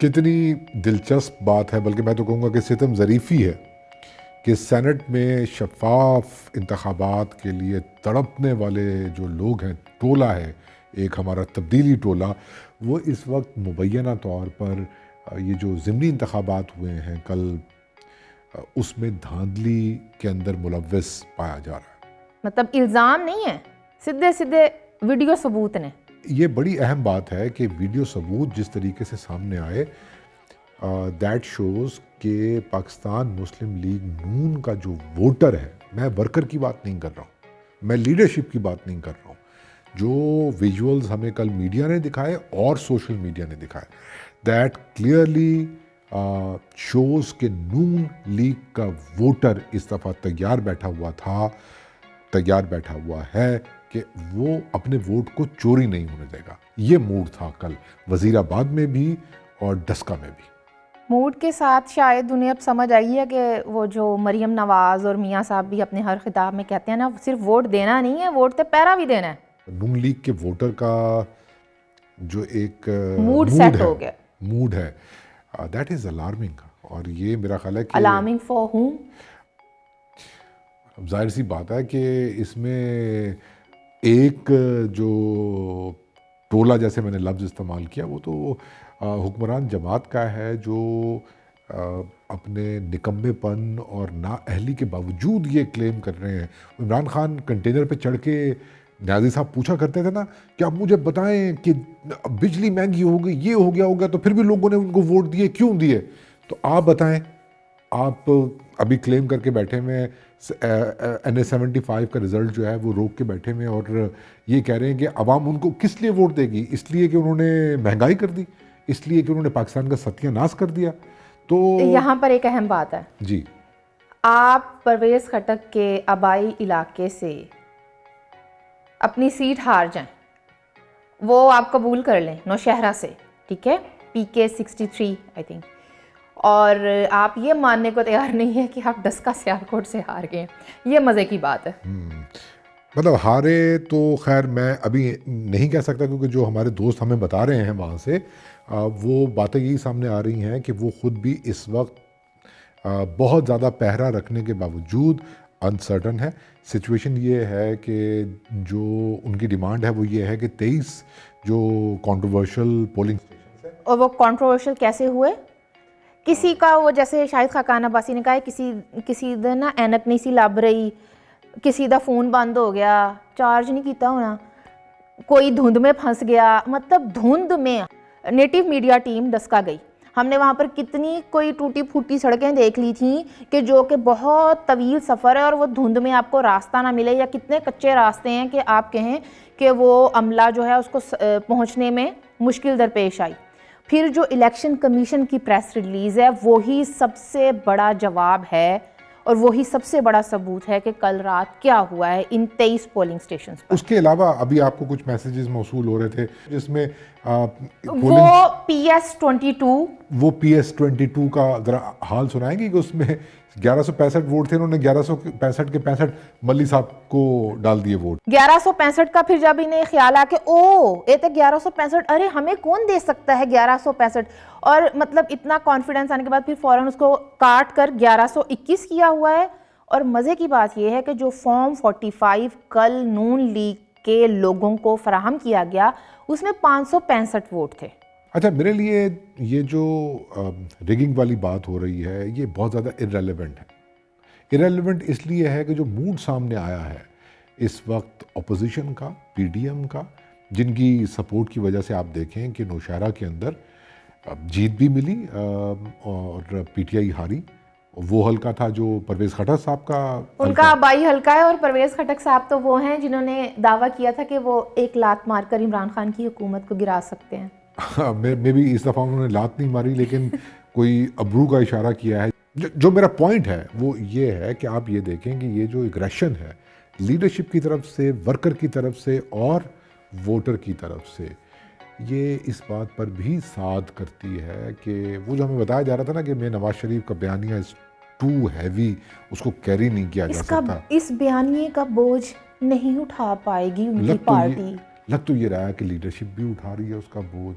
کتنی دلچسپ بات ہے، بلکہ میں تو کہوں گا کہ ستم ظریفی ہے کہ سینٹ میں شفاف انتخابات کے لیے تڑپنے والے جو لوگ ہیں، ٹولہ ہے ایک ہمارا تبدیلی ٹولہ، وہ اس وقت مبینہ طور پر یہ جو ضمنی انتخابات ہوئے ہیں کل، اس میں دھاندلی کے اندر ملوث پایا جا رہا ہے۔ مطلب الزام نہیں ہے، سیدھے سیدھے ویڈیو ثبوت نے۔ یہ بڑی اہم بات ہے کہ ویڈیو ثبوت جس طریقے سے سامنے آئے، دیٹ شوز کہ پاکستان مسلم لیگ نون کا جو ووٹر ہے، میں ورکر کی بات نہیں کر رہا ہوں، میں لیڈرشپ کی بات نہیں کر رہا ہوں، جو ویژولز ہمیں کل میڈیا نے دکھائے اور سوشل میڈیا نے دکھائے، دیٹ کلیئرلی شوز کہ نون لیگ کا ووٹر اس دفعہ تیار بیٹھا ہوا ہے کہ وہ اپنے ووٹ کو چوری نہیں ہونے دے گا۔ یہ موڈ تھا کل وزیر آباد میں بھی اور ڈسکا میں بھی۔ موڈ کے ساتھ شاید انہیں اب سمجھ آئی ہے کہ وہ جو مریم نواز اور میاں صاحب بھی اپنے ہر خطاب میں کہتے ہیں نا، صرف ووٹ دینا نہیں ہے، ووٹ تے پیرا بھی دینا ہے۔ نون لیگ کے ووٹر کا جو ایک موڈ سیٹ ہو گیا، موڈ ہے، دیٹ از الارمنگ۔ اور یہ میرا خیال ہے کہ الارمنگ فار ہوم؟ ظاہر سی بات ہے کہ اس میں ایک جو ٹولہ، جیسے میں نے لفظ استعمال کیا، وہ تو حکمران جماعت کا ہے، جو اپنے نکمے پن اور نااہلی کے باوجود یہ کلیم کر رہے ہیں۔ عمران خان کنٹینر پہ چڑھ کے نیازی صاحب پوچھا کرتے تھے نا کہ آپ مجھے بتائیں کہ بجلی مہنگی ہو گئی، یہ ہو گیا تو پھر بھی لوگوں نے ان کو ووٹ دیے، کیوں دیے؟ تو آپ بتائیں، آپ ابھی کلیم کر کے بیٹھے ہوئے NA-75 کا رزلٹ جو ہے وہ روک کے بیٹھے ہوئے، اور یہ کہہ رہے ہیں کہ عوام ان کو کس لیے ووٹ دے گی؟ اس لیے کہ انہوں نے مہنگائی کر دی، اس لیے کہ انہوں نے پاکستان کا ستیہ ناش کر دیا۔ تو یہاں پر ایک اہم بات ہے جی، آپ پرویز خٹک کے آبائی علاقے سے اپنی سیٹ ہار جائیں، وہ آپ قبول کر لیں نوشہرہ سے، ٹھیک ہے، PK 63 آئی تھنک، اور آپ یہ ماننے کو تیار نہیں ہے کہ آپ ڈسکا سیالکوٹ سے ہار گئے، یہ مزے کی بات ہے۔ مطلب ہارے تو خیر میں ابھی نہیں کہہ سکتا، کیونکہ جو ہمارے دوست ہمیں بتا رہے ہیں وہاں سے، وہ باتیں یہی سامنے آ رہی ہیں کہ وہ خود بھی اس وقت بہت زیادہ پہرا رکھنے کے باوجود انسرٹن ہے۔ سچویشن یہ ہے کہ جو ان کی ڈیمانڈ ہے وہ یہ ہے کہ 23 جو کنٹروورشل پولنگ اسٹیشنز ہیں، اور وہ کنٹروورشل کیسے ہوئے؟ کسی کا وہ جیسے شاہد خاقان عباسی نے کہا ہے، کسی دا نا اینک نہیں سی لب رہی، کسی دا فون بند ہو گیا، چارج نہیں کیتا ہونا، کوئی دھند میں پھنس گیا۔ مطلب دھند میں نیٹیو میڈیا ٹیم ڈسکا گئی، ہم نے وہاں پر کتنی کوئی ٹوٹی پھوٹی سڑکیں دیکھ لی تھیں کہ جو کہ بہت طویل سفر ہے اور وہ دھند میں آپ کو راستہ نہ ملے، یا کتنے کچے راستے ہیں کہ آپ کہیں کہ وہ عملہ جو ہے اس کو پہنچنے میں مشکل درپیش آئی۔ پھر جو الیکشن کمیشن کی پریس ریلیز ہے، وہی سب سے بڑا جواب ہے اور وہی سب سے بڑا ثبوت ہے کہ کل رات کیا ہوا ہے ان 23 پولنگ اسٹیشنز پر۔ اس کے علاوہ ابھی آپ کو کچھ میسیجز موصول ہو رہے تھے جس میں وہ PS-22 PS-22 کا ذرا حال سنائیں گے کہ اس میں 1165 ووٹ تھے، انہوں نے 1165 کے 65 ملی صاحب کو ڈال دیے ووٹ۔ 1165 کا پھر جب انہیں خیال آ کہ یہ تو 1165، ارے ہمیں کون دے سکتا ہے 1165، اور مطلب اتنا کانفیڈنس آنے کے بعد پھر فوراً اس کو کاٹ کر 1121 کیا ہوا ہے۔ اور مزے کی بات یہ ہے کہ جو فارم 45 کل نون لیگ کے لوگوں کو فراہم کیا گیا، اس میں 565 ووٹ تھے۔ اچھا، میرے لیے یہ جو ریگنگ والی بات ہو رہی ہے یہ بہت زیادہ ارریلیونٹ ہے۔ ارریلیونٹ اس لیے ہے کہ جو موڈ سامنے آیا ہے اس وقت اپوزیشن کا، PDM کا، جن کی سپورٹ کی وجہ سے آپ دیکھیں کہ نوشہرہ کے اندر جیت بھی ملی اور PTI ہاری۔ وہ حلقہ تھا جو پرویز خٹک صاحب کا، ان کا آبائی حلقہ ہے، اور پرویز خٹک صاحب تو وہ ہیں جنہوں نے دعویٰ کیا تھا کہ وہ ایک لات مار کر عمران خان کی حکومت کو گرا سکتے ہیں۔ میں بھی اس دفعہ انہوں نے لات نہیں ماری، لیکن کوئی ابرو کا اشارہ کیا ہے۔ جو میرا پوائنٹ ہے وہ یہ ہے کہ آپ یہ دیکھیں کہ یہ جو اگریشن ہے لیڈرشپ کی طرف سے، ورکر کی طرف سے اور ووٹر کی طرف سے، یہ اس بات پر بھی ساتھ کرتی ہے کہ وہ جو ہمیں بتایا جا رہا تھا نا کہ میں نواز شریف کا بیانیہ از ٹو ہیوی، اس کو کیری نہیں کیا جا سکتا، اس بیانیے کا بوجھ نہیں اٹھا پائے گی ان کی پارٹی۔ لگ تو یہ رہا ہے کہ لیڈرشپ بھی اٹھا رہی ہے اس کا بوجھ،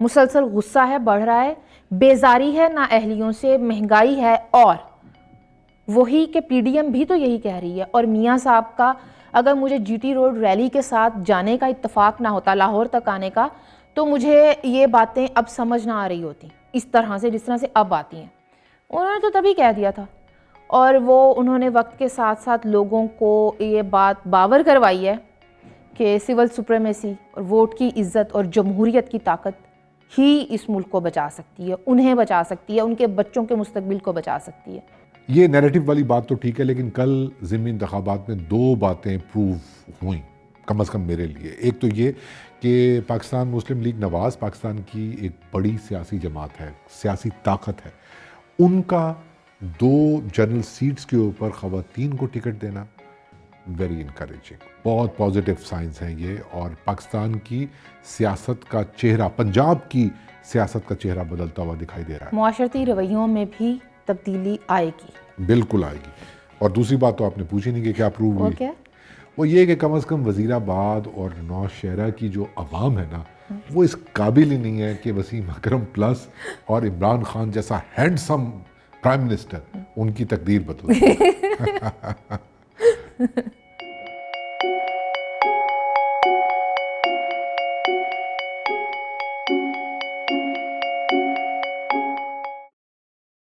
مسلسل غصہ ہے، بڑھ رہا ہے، بیزاری ہے نااہلیوں سے، مہنگائی ہے، اور وہی کہ پی ڈی ایم بھی تو یہی کہہ رہی ہے. اور میاں صاحب کا اگر مجھے جی ٹی روڈ ریلی کے ساتھ جانے کا اتفاق نہ ہوتا، لاہور تک آنے کا، تو مجھے یہ باتیں اب سمجھ نہ آ رہی ہوتی اس طرح سے جس طرح سے اب آتی ہیں. انہوں نے تو تبھی کہہ دیا تھا، اور وہ انہوں نے وقت کے ساتھ ساتھ لوگوں کو یہ بات باور کروائی ہے کہ سول سپریمیسی اور ووٹ کی عزت اور جمہوریت کی طاقت ہی اس ملک کو بچا سکتی ہے، انہیں بچا سکتی ہے، ان کے بچوں کے مستقبل کو بچا سکتی ہے. یہ نیریٹو والی بات تو ٹھیک ہے، لیکن کل ضمنی انتخابات میں 2 باتیں پروو ہوئیں کم از کم میرے لیے. ایک تو یہ کہ پاکستان مسلم لیگ نواز پاکستان کی ایک بڑی سیاسی جماعت ہے، سیاسی طاقت ہے. ان کا 2 جنرل سیٹس کے اوپر خواتین کو ٹکٹ دینا ویری انکریجنگ، بہت پازیٹیو سائنس ہیں یہ، اور پاکستان کی سیاست کا چہرہ، پنجاب کی سیاست کا چہرہ بدلتا ہوا دکھائی دے رہا ہے. معاشرتی رویوں میں بھی تبدیلی آئے گی، بالکل آئے گی. اور دوسری بات تو آپ نے پوچھی نہیں کہ کیا پروو وہ ہوئی، کیا؟ وہ یہ کہ کم از کم وزیر آباد اور نوشہرہ کی جو عوام ہے نا، وہ اس قابل ہی نہیں ہے کہ وسیم اکرم پلس اور عمران خان جیسا ہینڈسم پرائم منسٹر ان کی تقدیر بدل.